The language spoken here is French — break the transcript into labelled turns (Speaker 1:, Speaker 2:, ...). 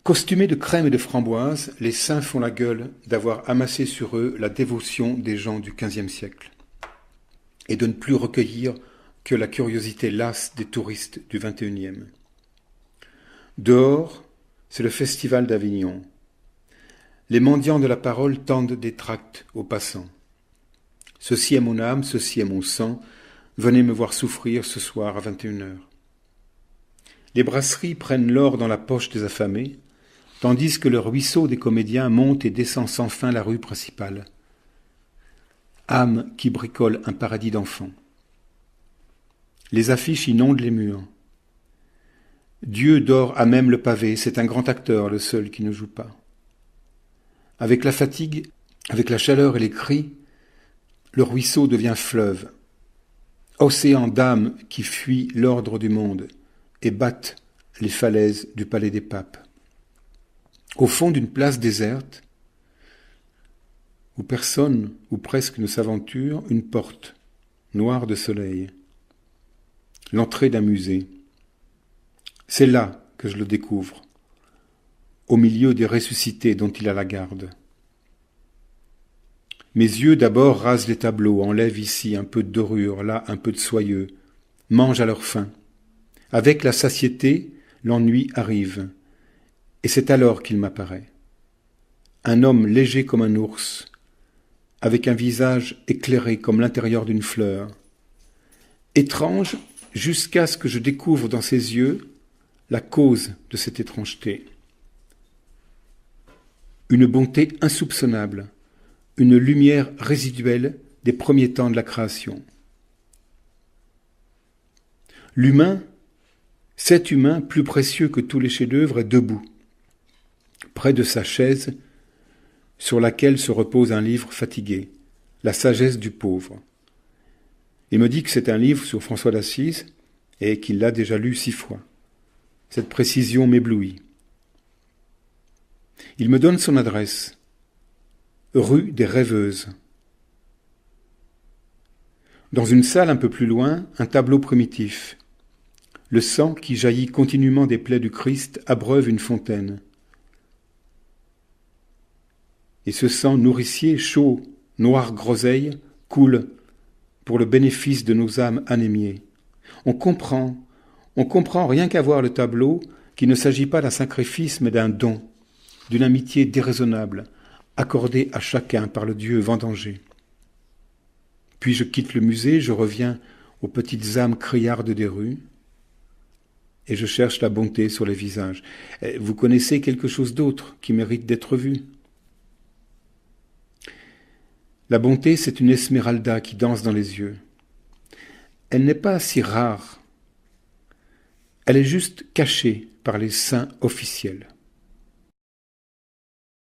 Speaker 1: Costumés de crème et de framboise, les saints font la gueule d'avoir amassé sur eux la dévotion des gens du XVe siècle et de ne plus recueillir que la curiosité lasse des touristes du XXIe. Dehors, c'est le festival d'Avignon. Les mendiants de la parole tendent des tracts aux passants. Ceci est mon âme, ceci est mon sang, venez me voir souffrir ce soir à 21h. Les brasseries prennent l'or dans la poche des affamés, tandis que le ruisseau des comédiens monte et descend sans fin la rue principale. Âme qui bricole un paradis d'enfants. Les affiches inondent les murs. Dieu dort à même le pavé, c'est un grand acteur, le seul qui ne joue pas. Avec la fatigue, avec la chaleur et les cris, le ruisseau devient fleuve, océan d'âmes qui fuient l'ordre du monde et battent les falaises du palais des papes. Au fond d'une place déserte, où personne ou presque ne s'aventure, une porte, noire de soleil, l'entrée d'un musée. C'est là que je le découvre, au milieu des ressuscités dont il a la garde. Mes yeux d'abord rasent les tableaux, enlèvent ici un peu de dorure, là un peu de soyeux, mangent à leur faim. Avec la satiété, l'ennui arrive, et c'est alors qu'il m'apparaît. Un homme léger comme un ours, avec un visage éclairé comme l'intérieur d'une fleur. Étrange jusqu'à ce que je découvre dans ses yeux la cause de cette étrangeté. Une bonté insoupçonnable, une lumière résiduelle des premiers temps de la création. L'humain, cet humain plus précieux que tous les chefs-d'œuvre, est debout, près de sa chaise, sur laquelle se repose un livre fatigué, La sagesse du pauvre. Il me dit que c'est un livre sur François d'Assise et qu'il l'a déjà lu 6 fois. Cette précision m'éblouit. Il me donne son adresse, rue des Rêveuses. Dans une salle un peu plus loin, un tableau primitif. Le sang qui jaillit continuellement des plaies du Christ abreuve une fontaine. Et ce sang nourricier, chaud, noir groseille, coule pour le bénéfice de nos âmes anémiées. On comprend rien qu'à voir le tableau qu'il ne s'agit pas d'un sacrifice mais d'un don, d'une amitié déraisonnable, accordée à chacun par le Dieu vendangé. Puis je quitte le musée, je reviens aux petites âmes criardes des rues, et je cherche la bonté sur les visages. Vous connaissez quelque chose d'autre qui mérite d'être vu? La bonté, c'est une esmeralda qui danse dans les yeux. Elle n'est pas si rare. Elle est juste cachée par les saints officiels.